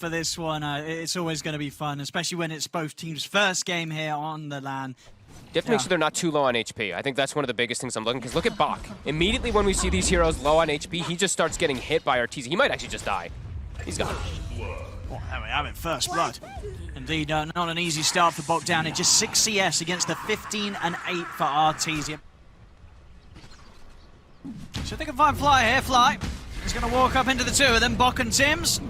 for this one. It's always going to be fun, especially when it's both teams' first game here on the LAN. You have to make sure they're not too low on HP. I think that's one of the biggest things I'm looking, because look at Bach. Immediately when we see these heroes low on HP, he just starts getting hit by Arteezy. He might actually just die. He's gone. Well, there we have it, first blood. Indeed, not an easy start for Bach down in just 6 CS against the 15 and 8 for Arteezy. So they can find Fly here, Fly. He's going to walk up into the two of them, Bach and Tims.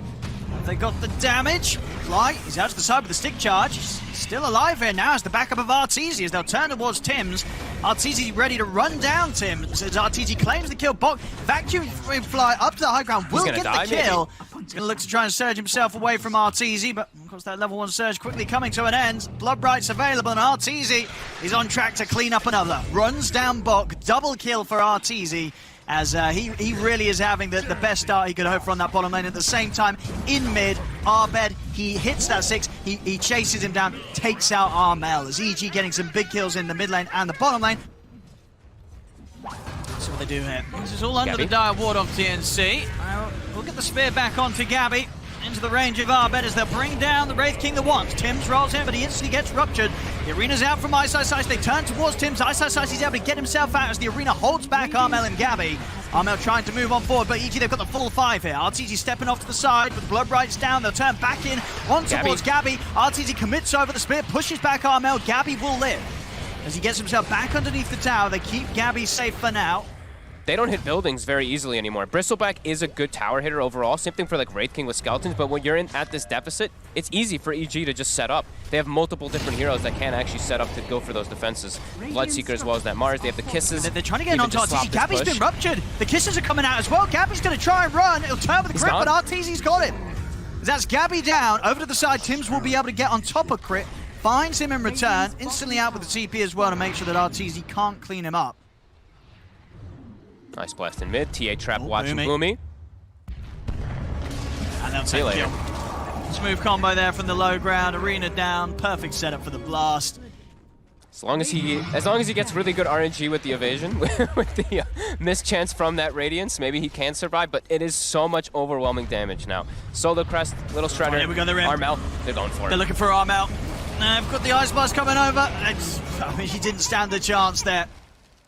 They got the damage. Fly, he's out to the side with the stick charge. He's still alive here now as the backup of Arteezy as they'll turn towards Tims. Arteezy ready to run down Tims as Arteezy claims the kill. Bach vacuum Fly up to the high ground, will get the kill. Maybe. He's going to look to try and surge himself away from Arteezy, but of course that level 1 surge quickly coming to an end. Bloodbright's available and Arteezy is on track to clean up another. Runs down Bach, double kill for Arteezy. As he really is having the best start he could hope for on that bottom lane. At the same time, in mid, Arbed, he hits that 6, he chases him down, takes out Armel, as EG getting some big kills in the mid lane and the bottom lane. That's what they do here. This is all under the dire ward of TNC. We'll get the spear back onto Gabby. Into the range of Arbed as they'll bring down the Wraith King the once. Tims rolls in, but he instantly gets ruptured. The arena's out from Ice. They turn towards Tims. Ice, he's able to get himself out as the arena holds back Armel and Gabby. Armel trying to move on forward, but EG, they've got the full 5 here. Arteezy stepping off to the side, but the Bloodbright's down. They'll turn back in, on towards Gabby. Arteezy commits over the spear, pushes back Armel. Gabby will live. As he gets himself back underneath the tower, they keep Gabby safe for now. They don't hit buildings very easily anymore. Bristleback is a good tower hitter overall. Same thing for like Wraith King with skeletons, but when you're at this deficit, it's easy for EG to just set up. They have multiple different heroes that can actually set up to go for those defenses. Bloodseeker as well as that Mars. They have the kisses. They're trying to get onto Arteezy. Gabby's been ruptured. The kisses are coming out as well. Gabby's going to try and run. It'll turn with the crit, but Arteezy's got him. That's Gabby down. Over to the side, Tims will be able to get on top of crit. Finds him in return. Instantly out with the TP as well to make sure that Arteezy can't clean him up. Nice blast in mid. TA trap watching Bowie. And they'll take the kill. Smooth combo there from the low ground. Arena down. Perfect setup for the blast. As long as he gets really good RNG with the evasion, with the missed chance from that radiance, maybe he can survive. But it is so much overwhelming damage now. Solo Crest, Little Shredder, here we go, Armel, they're going for it. They're looking for Armel. They've got the Ice Blast coming over. I mean, he didn't stand the chance there.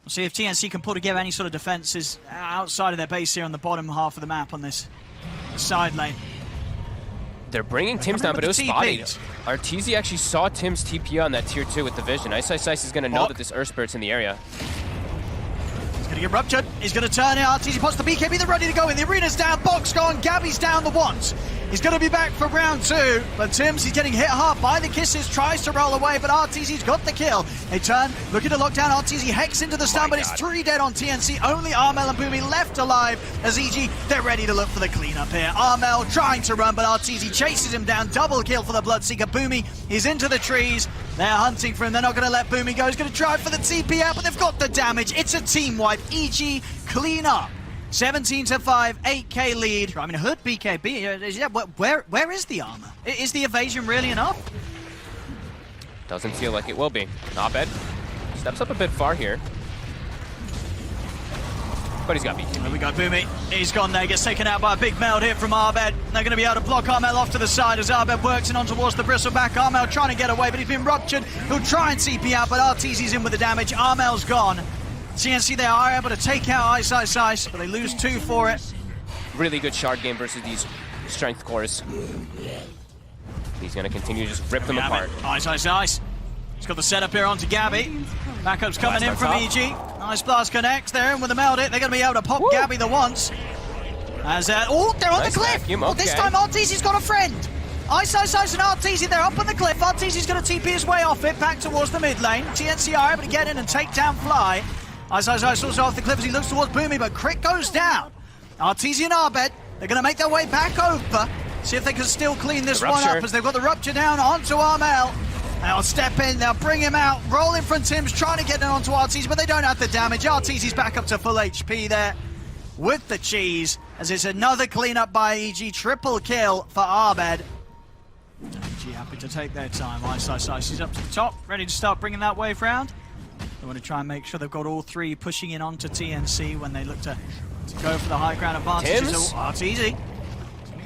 We'll see if TNC can pull together any sort of defenses outside of their base here on the bottom half of the map on this side lane. They're bringing Tims down, but it was spotted. Arteezy actually saw Tims TP on that tier 2 with the vision. Ice is going to know that this Earth Spirit's in the area. He's going to get ruptured. He's going to turn it. Arteezy pots the BKB. They're ready to go in. The arena's down. Bach's gone. Gabby's down the once. He's going to be back for round 2, but Tims, he's getting hit hard by the kisses, tries to roll away, but Arteezy's got the kill. They turn, looking to lock down Arteezy, hex into the stun, but it's 3 dead on TNC. Only Armel and Bowie left alive as EG, they're ready to look for the cleanup here. Armel trying to run, but Arteezy chases him down. Double kill for the Bloodseeker. Bowie is into the trees. They're hunting for him. They're not going to let Bowie go. He's going to try for the TP out, but they've got the damage. It's a team wipe. EG, clean up. 17-5, 8k lead. I mean, Hood BKB, where is the armor? Is the evasion really enough? Doesn't feel like it will be. Abed steps up a bit far here. But he's got beat. There we go, Bowie. He's gone there, gets taken out by a big meld hit from Arbed. They're going to be able to block Armel off to the side as Arbed works in on towards the bristleback. Armel trying to get away, but he's been ruptured. He'll try and CP out, but Arteezy's in with the damage. Armel's gone. TNC, they are able to take out Ice, but they lose 2 for it. Really good shard game versus these strength cores. He's going to continue to just rip them apart. Ice. He's got the setup here onto Gabby. Backup's coming in from EG. Nice blast connects. They're in with the meld hit. They're going to be able to pop Gabby the once. As they're on the cliff. This time Arteezy's got a friend. Ice and Arteezy, they're up on the cliff. Arteezy's going to TP his way off it, back towards the mid lane. TNC are able to get in and take down Fly. Ice also off the cliff as he looks towards Bowie, but crit goes down. Arteezy and Arbed, they're going to make their way back over. See if they can still clean this one up as they've got the rupture down onto Armel. They'll step in, they'll bring him out, roll in from Tims, trying to get in onto Arteezy, but they don't have the damage. Arteezy's back up to full HP there with the cheese, as it's another cleanup by EG, triple kill for Arbed. EG happy to take their time. Ice is up to the top, ready to start bringing that wave round. They want to try and make sure they've got all 3 pushing in onto TNC when they look to go for the high ground advantage. Arteezy.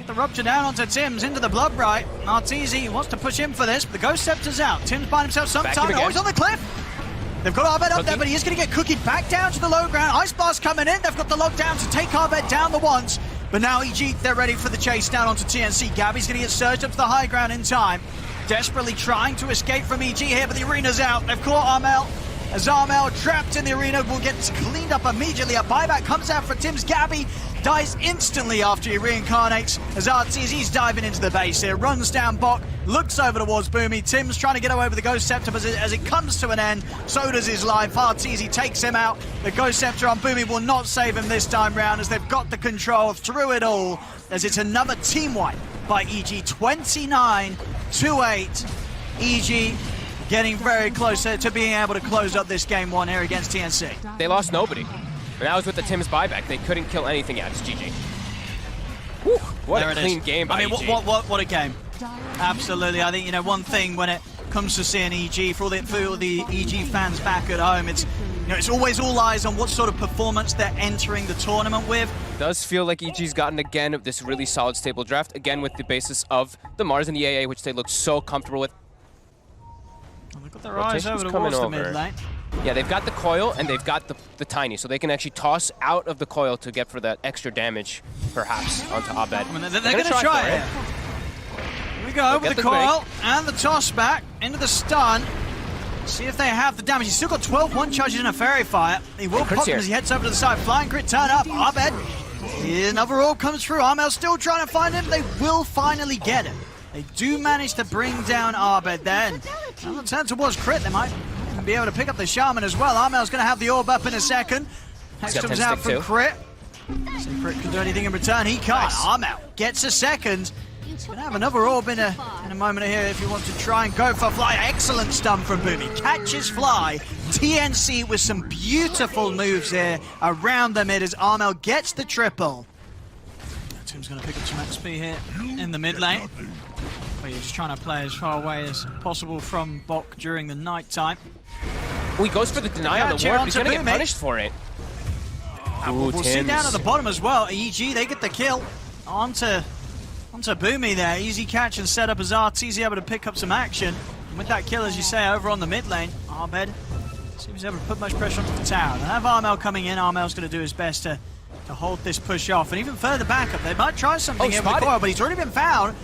the rupture down onto Tim's, into the blood bright. Arteezy wants to push in for this, but the Ghost Scepter's out. Tim's buying himself some time. Oh, he's on the cliff! They've got Arbed up there, but he is going to get cookied back down to the low ground. Ice Blast coming in. They've got the lockdown to take Arbed down the once. But now EG, they're ready for the chase down onto TNC. Gabby's going to get surged up to the high ground in time. Desperately trying to escape from EG here, but the arena's out. They've caught Armel. As Armel, trapped in the arena, will get cleaned up immediately. A buyback comes out for Tim's. Gabby dies instantly after he reincarnates. As Arteezy's diving into the base here, runs down Bok, looks over towards Bowie. Tim's trying to get away with the Ghost Scepter, but as it comes to an end, so does his life. Arteezy takes him out. The Ghost Scepter on Bowie will not save him this time round, as they've got the control through it all, as it's another team wipe by EG. 29-8. EG getting very close to being able to close up this game one here against TNC. They lost nobody. And that was with the Tim's buyback. They couldn't kill anything yet. It's GG. Whew, what a clean game by EG. What a game. Absolutely. I think, you know, one thing when it comes to seeing EG, for all the EG fans back at home, it's, you know, it's always all eyes on what sort of performance they're entering the tournament with. Does feel like EG's gotten again of this really solid stable draft, again with the basis of the Mars and the AA, which they look so comfortable with. They've got their eyes over towards the mid lane. Yeah, they've got the coil and they've got the tiny, so they can actually toss out of the coil to get for that extra damage, perhaps, onto Abed. I mean, they're going to try it. Here we go with the coil and the toss back into the stun. See if they have the damage. He's still got 12 one charges in a fairy fire. He will pop him as he heads over to the side. Flying crit turn up. Abed. Another orb comes through. Armel still trying to find him. They will finally get him. They do manage to bring down Arbed then. And the turn towards crit, they might even be able to pick up the Shaman as well. Armel's going to have the orb up in a second. Next comes out from crit. So crit can do anything in return. He can't. Nice. Armel gets a second. He's going to have another orb in a moment here if you want to try and go for Fly. Excellent stun from Bowie. Catches Fly. TNC with some beautiful moves here around the mid as Armel gets the triple. Tim's going to pick up some XP here in the mid lane. But you're just trying to play as far away as possible from Bok during the night time. Well, he goes for the denial of the ward, but he's going to get punished for it. We'll see down at the bottom as well. EG, they get the kill onto Bowie there. Easy catch and set up as Arteezy able to pick up some action. And with that kill, as you say, over on the mid lane, Arbed seems able to put much pressure onto the tower. They have Armel coming in. Armel's going to do his best to hold this push off. And even further back up, they might try something here with the coil, but he's already been found.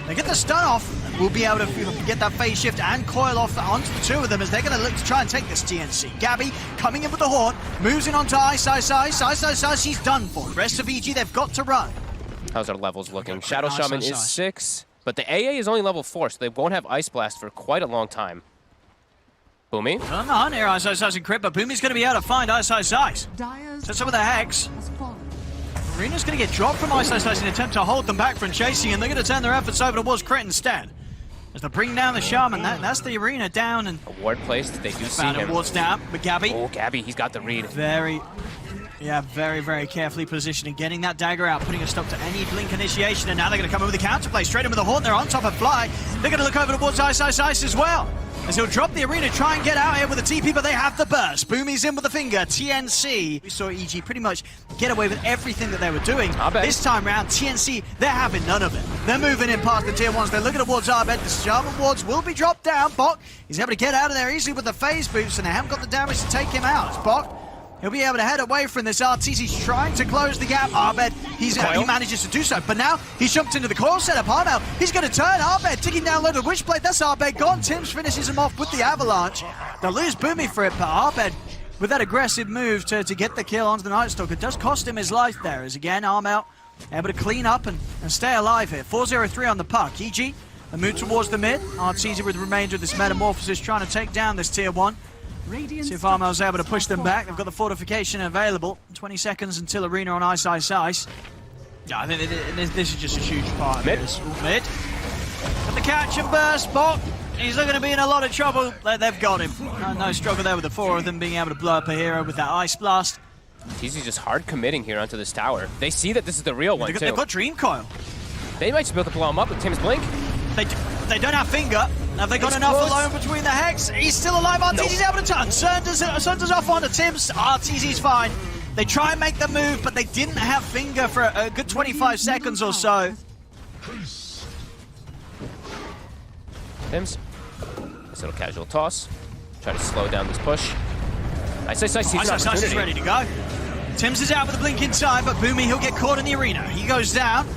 They get the stun off. We'll be able to get that phase shift and coil off onto the two of them as they're going to look to try and take this TNC. Gabby coming in with the horn, moves in onto Ice. She's done for. The rest of EG, they've got to run. How's our levels looking? Shadow Shaman is 6, but the AA is only level 4, so they won't have Ice Blast for quite a long time. Bowie? On the hunt here, Ice and crit, but Boomy's going to be able to find Ice. Sets up with a Hex. Arena's going to get dropped from Ice in an attempt to hold them back from chasing, and they're going to turn their efforts over towards crit instead. As they bring down the Shaman, that's the Arena down. And a ward placed, they do see him. Ward's down, but Gabby. Oh, Gabby, he's got the read. Very, very carefully positioned and getting that dagger out, putting a stop to any blink initiation, and now they're going to come in with a counterplay, straight in with the horn. They're on top of Fly. They're going to look over towards Ice as well. As he'll drop the Arena, try and get out here with a TP, but they have the burst. Boomy's in with the finger. TNC. We saw EG pretty much get away with everything that they were doing. This time round, TNC, they're having none of it. They're moving in past the tier 1s. They're looking towards Arbed. The Shaman wards will be dropped down. Bok, he's able to get out of there easily with the phase boost, and they haven't got the damage to take him out. It's Bok. He'll be able to head away from this. Arteezy's trying to close the gap. Arbed, he manages to do so. But now he's jumped into the coil setup. Armel, he's going to turn. Arbed digging down low to the Witchblade. That's Arbed gone. Tim's finishes him off with the avalanche. They'll lose Bowie for it, but Arbed with that aggressive move to get the kill onto the Night Stalker does cost him his life there. As again, Armel able to clean up and stay alive here. 4-0-3 on the puck. EG, a move towards the mid. Arteezy with the remainder of this metamorphosis trying to take down this tier 1. See if Armel's able to push them back. They've got the fortification available. 20 seconds until Arena on Ice. Yeah, I think this is just a huge part of this. Mid. Got the catch and burst. Bok, he's looking to be in a lot of trouble. They've got him. No struggle there with the 4 of them being able to blow up a hero with that Ice Blast. He's just hard committing here onto this tower. They see that this is the real one, too. They've got Dream Coil. They might just be able to blow him up with Tim's Blink. They don't have Finger. Have they got enough alone between the Hex? He's still alive. Arteezy's able to turn. Sunders off onto Tim's. Arteezy's fine. They try and make the move, but they didn't have Finger for a good 25 seconds or so. Tims. Nice little casual toss. Try to slow down this push. Nice, he's an opportunity. Is ready to go. Tims is out with a blink inside, but Bowie, he'll get caught in the arena. He goes down.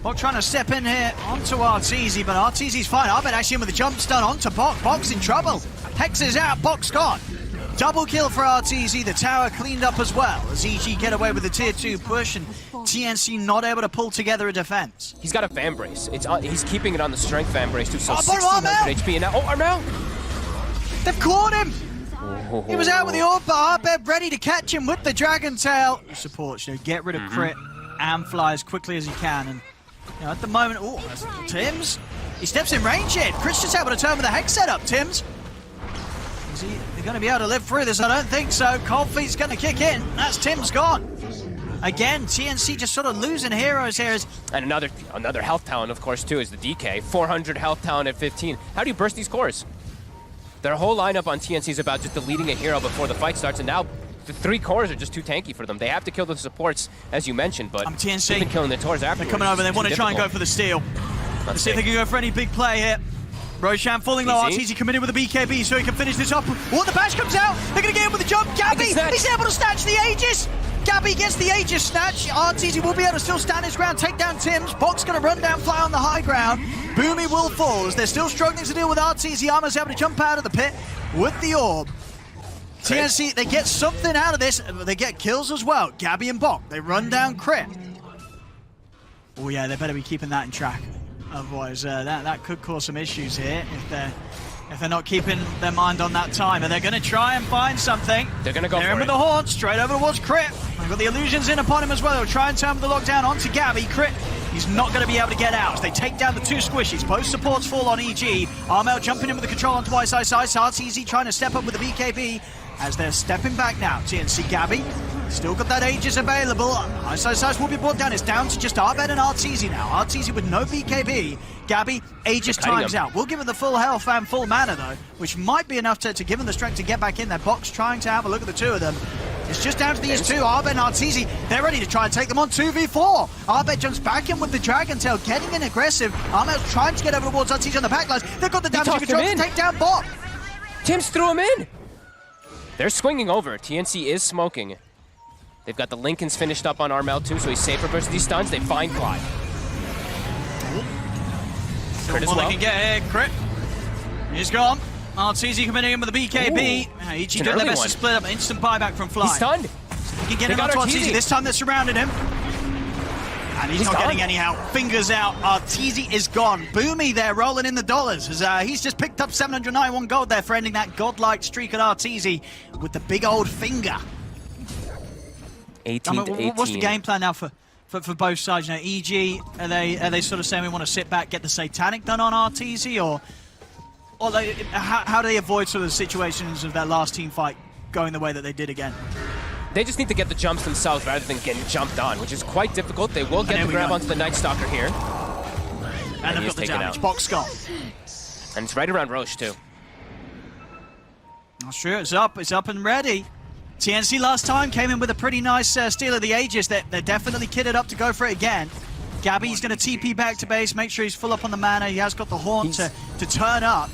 Bok trying to step in here onto Arteezy, but Arteezy's fine. Arbed actually in with a jump stun onto Bok. Bok's in trouble. Hex is out, Bok's gone. Double kill for Arteezy. The tower cleaned up as well as EG get away with the tier 2 push and TNC not able to pull together a defense. He's got a fan brace. He's keeping it on the strength fan brace too, so 1600 HP and now, Armel! They've caught him! He was out with the orb, but Arbed ready to catch him with the Dragon Tail. Supports, get rid of crit and fly as quickly as he can. And at the moment, Tims, he steps in range here. Chris just able to turn with the Hex setup, Tims. Is he going to be able to live through this? I don't think so. Cold Feet's going to kick in. That's Tims gone. Again, TNC just sort of losing heroes here. And another health talent, of course, too, is the DK. 400 health talent at 15. How do you burst these cores? Their whole lineup on TNC is about just deleting a hero before the fight starts, and now the 3 cores are just too tanky for them. They have to kill the supports, as you mentioned, but TNC. they've been killing the Taurs afterwards. They're coming over, they want to try and go for the steal. Let's see if they can go for any big play here. Roshan falling low, Arteezy coming in with a BKB so he can finish this up. Oh, the bash comes out! They're going to get in with the jump! Gabby! He's able to snatch the Aegis! Gabby gets the Aegis snatch. Arteezy will be able to still stand his ground, take down Tims. Bok's going to run down, fly on the high ground. Bowie will fall as they're still struggling to deal with Arteezy. Arma's able to jump out of the pit with the orb. TNC, they get something out of this. They get kills as well. Gabby and Bok, they run down crit. Oh yeah, they better be keeping that in track. Otherwise, that could cause some issues here if they're not keeping their mind on that timer. They're going to try and find something. They're going to go for it. They're in with the Haunt, straight over towards Crit. They've got the illusions in upon him as well. They'll try and turn the lockdown onto Gabby. Crit, he's not going to be able to get out as they take down the 2 squishies. Both supports fall on EG. Armel jumping in with the control on twice ice. Arteezy trying to step up with the BKB as they're stepping back now. TNC Gabby. Still got that Aegis available. Ice will be brought down. It's down to just Arbed and Arteezy now. Arteezy with no BKB. Gabby, Aegis times out. We'll give him the full health and full mana though, which might be enough to give him the strength to get back in there. Bok's trying to have a look at the 2 of them. It's just down to these 2, Arbed and Arteezy. They're ready to try and take them on 2v4. Arbed jumps back in with the Dragon Tail, getting in aggressive. Armel's trying to get over towards Arteezy on the backlines. They've got the damage control to take down Bok. Tims threw him in. They're swinging over. TNC is smoking. They've got the Lincolns finished up on Armel too, so he's safer versus these stuns. They find Clyde. Crit as well. They can get here. Crit. He's gone. Arteezy coming in with the BKB. EG doing their best to split up. Instant buyback from Fly. He's stunned. He can get him onto Arteezy. This time they're surrounding him. And he's not getting any help. Fingers out. Arteezy is gone. Bowie there rolling in the dollars as he's just picked up 791 gold there for ending that godlike streak at Arteezy with the big old finger. 18 to 18. What's the game plan now for both sides? EG, are they sort of saying we want to sit back, get the Satanic done on Arteezy, or how do they avoid sort of the situations of that last team fight going the way that they did again? They just need to get the jumps themselves rather than getting jumped on, which is quite difficult. They will get the grab onto the Night Stalker here. And they've got the damage. Bok's gone. And it's right around Roche too. Not sure, it's up and ready. TNC last time came in with a pretty nice steal of the Aegis. They're definitely kitted up to go for it again. Gabby's going to TP back to base, make sure he's full up on the mana. He has got the Haunt to turn up.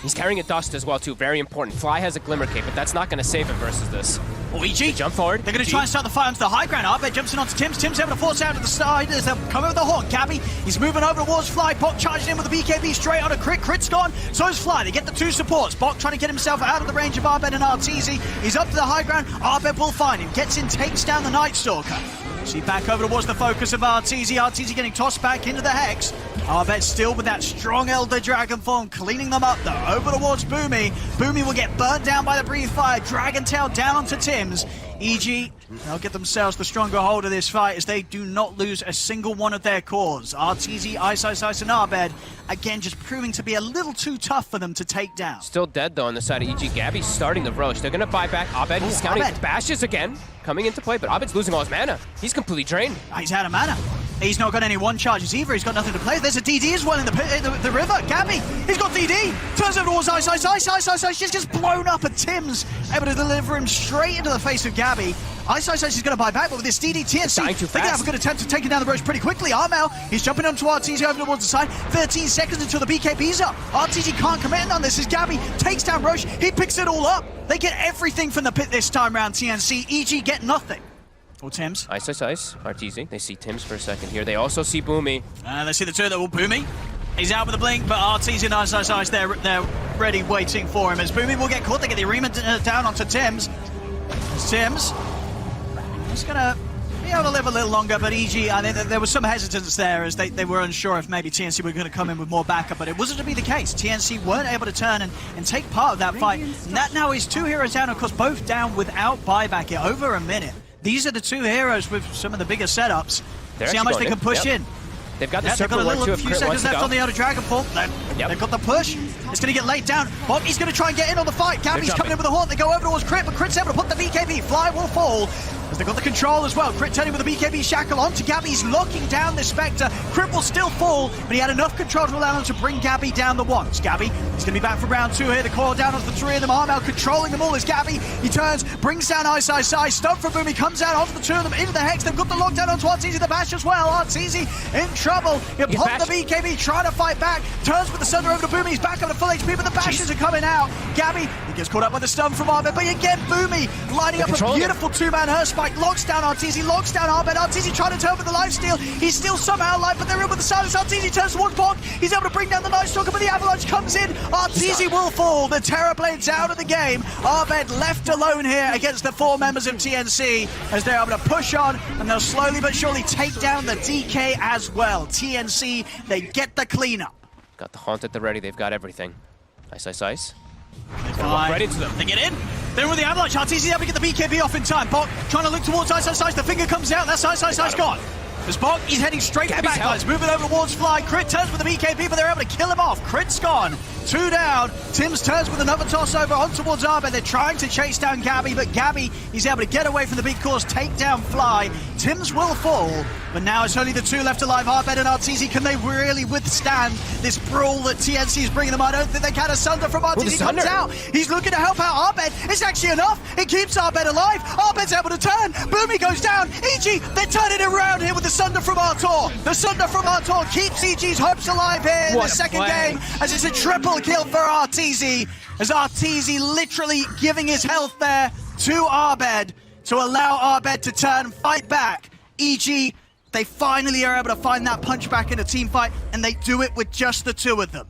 He's carrying a Dust as well too, very important. Fly has a Glimmer Cape, but that's not going to save him versus this. Oh, EG. Jump forward. They're going to try and start the fight onto the high ground. Arbed jumps in onto Tims. Tims able to force out to the side as they're coming with the Haunt. Gabby, he's moving over towards Fly. Bok charging in with the BKB straight on a crit. Crit's gone. So is Fly. They get the 2 supports. Bok trying to get himself out of the range of Arbed and Arteezy. He's up to the high ground. Arbed will find him. Gets in, takes down the Night Stalker. See back over towards the focus of Arteezy. Arteezy getting tossed back into the Hex. Arbed still with that strong Elder Dragon form, cleaning them up though. Over towards Bowie. Bowie will get burnt down by the Breathe Fire. Dragon Tail down onto Tims. EG, they'll get themselves the stronger hold of this fight as they do not lose a single one of their cores. Arteezy, Ice, and Arbed, again, just proving to be a little too tough for them to take down. Still dead, though, on the side of EG. Gabby's starting the Roche. They're going to buy back Arbed. He's counting bashes again, coming into play, but Abed's losing all his mana. He's completely drained. He's out of mana. He's not got any 1 charges either. He's got nothing to play. There's a DD as well in the river. Gabby, he's got DD. Turns over towards Ice. She's just blown up, and Tim's able to deliver him straight into the face of Gabby. Ice is going to buy back, but with this DD, TNC, dying too they can have a fast. good attempt of taking down the Roche pretty quickly. Armel, he's jumping onto RTZ over towards the side. 13 seconds until the BKB's up. RTZ can't command on this as Gabby takes down Roche. He picks it all up. They get everything from the pit this time round, TNC. EG get nothing. Or Tims. Ice. RTZ. They see Tims for a second here. They also see Boomie. They see the two that will Boomie. He's out with a blink, but RTZ and Ice, they're ready, waiting for him. As Boomie will get caught, they get the arena down onto Tims. Tims is going to be able to live a little longer, but EG, I think there was some hesitance there as they were unsure if maybe TNC were going to come in with more backup, but it wasn't to be the case. TNC weren't able to turn and take part of that fight. And that now is 2 heroes down, of course, both down without buyback in over a minute. These are the 2 heroes with some of the bigger setups. See how much they can push in. They've got the they've got a few seconds left on the outer Dragon Ball. They've got the push. It's going to get laid down. Bottie's going to try and get in on the fight. Gabby's coming in with a haunt. They go over towards Crit, but Crit's able to put the BKB. Fly will fall. As they've got the control as well. Crit turning with the BKB shackle onto Gabby. He's locking down the Spectre. Crit will still fall, but he had enough control to allow him to bring Gabby down the once. Gabby is going to be back for round 2 here. The coil down onto the 3 of them. Armel controlling them all as Gabby. He turns, brings down Ice. Stun from Boomie comes out onto the 2 of them into the Hex. They've got the lockdown onto Arteezy the Bash as well. Arteezy in trouble. He'll pop the BKB, trying to fight back. Turns with the Thunder over to Boomie. He's back up to full HP, but the Bashes are coming out. Gabby, he gets caught up with the stun from Arbed, but again, Boomie lining up a beautiful 2-man Her Spike. Locks down Arteezy, locks down Arbed. Arteezy trying to turn with the lifesteal. He's still somehow alive, but they're in with the silence. Arteezy turns towards Bog. He's able to bring down the Night Stalker, but the Avalanche comes in. Arteezy will fall. The Terrorblade's out of the game. Arbed left alone here against the 4 members of TNC as they're able to push on, and they'll slowly but surely take down the DK as well. TNC, they get the cleanup. Got the haunt at the ready. They've got everything. Ice. They fly right into them. They get in. They're with the Avalanche. Arteezy able to get the BKB off in time. Bok trying to look towards Ice. The finger comes out. That's Ice gone. As Bok, he's heading straight for the backlines. Moving over towards Fly. Crit turns with the BKB, but they're able to kill him off. Crit's gone. 2 down. Tims turns with another toss over on towards Arbed. They're trying to chase down Gabby, but Gabby, he's able to get away from the big course, take down Fly. Tims will fall, but now it's only the 2 left alive. Arbed and Arteezy, can they really withstand this brawl that TNC is bringing them? I don't think they can. A Sunder from Arteezy comes out. He's looking to help out Arbed. It's actually enough. It keeps Arbed alive. Arbed's able to turn. Boomie goes down. EG, they're turning it around here with the Sunder from Artor. The Sunder from Artor keeps EG's hopes alive here in the second game, as it's a triple kill for Arteezy, as Arteezy literally giving his health there to Arbed to allow Arbed to turn, fight back. EG, they finally are able to find that punch back in a team fight, and they do it with just the 2 of them.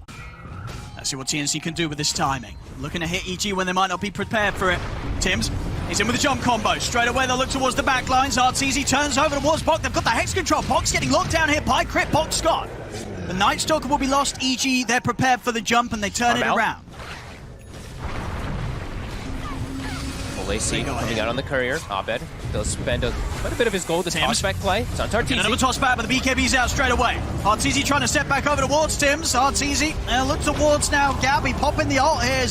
Let's see what TNC can do with this timing. Looking to hit EG when they might not be prepared for it. Tims, he's in with a jump combo. Straight away, they'll look towards the back lines. Arteezy turns over towards Bok. They've got the Hex control. Bok's getting locked down here by Crit. Bok's gone. The Night Stalker will be lost. EG, they're prepared for the jump, and they turn it around. Full AC coming out on the courier. Abed, they'll spend quite a bit of his gold to toss back play. It's on Arteezy. Another toss back, but the BKB's out straight away. Arteezy trying to step back over towards Tims. Arteezy, look towards now. Gabby popping the ult here.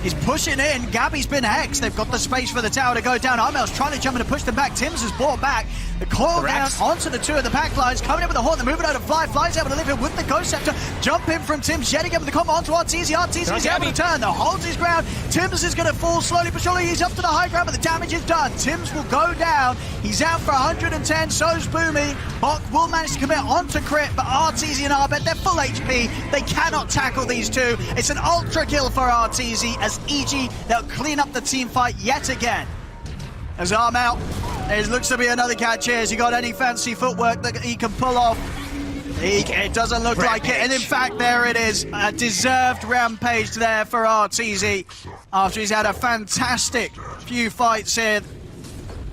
He's pushing in. Gabby's been hexed. They've got the space for the tower to go down. Armel's trying to jump in to push them back. Tims has brought back. The coil down onto the 2 of the back lines. Coming in with the horn. They're moving out of Fly. Fly's able to live in with the Ghost Scepter. Jump in from Tims. Yet again with the combo onto Arteezy. Arteezy's able to turn. The holds his ground. Tims is going to fall slowly but surely. He's up to the high ground, but the damage is done. Tims will go down. He's out for 110. So's Boomie. Bok will manage to commit onto Crit, but Arteezy and Arbed, they're full HP. They cannot tackle these 2. It's an ultra kill for Arteezy as EG, they'll clean up the team fight yet again. As arm out, there looks to be another catch here. Has he got any fancy footwork that he can pull off? It doesn't look like it, and in fact, there it is. A deserved rampage there for Arteezy after he's had a fantastic few fights here.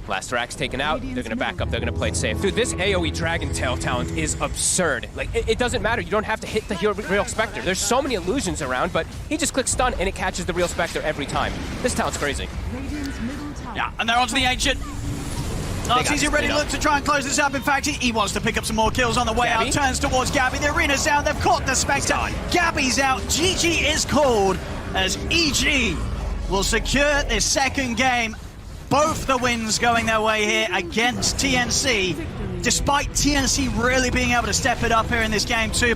Last Rack's taken out. They're going to back up. They're going to play it safe. Dude, this AoE Dragon Tail talent is absurd. Like, it doesn't matter. You don't have to hit the real Spectre. There's so many illusions around, but he just clicks stun, and it catches the real Spectre every time. This talent's crazy. Yeah, and they're onto the Ancient. Arteezy ready to look to try and close this up. In fact, he wants to pick up some more kills on the way out. Turns towards Gabby. The arena's down. They've caught the Spectre. Gabby's out. GG is called as EG will secure this second game. Both the wins going their way here against TNC, despite TNC really being able to step it up here in this game too.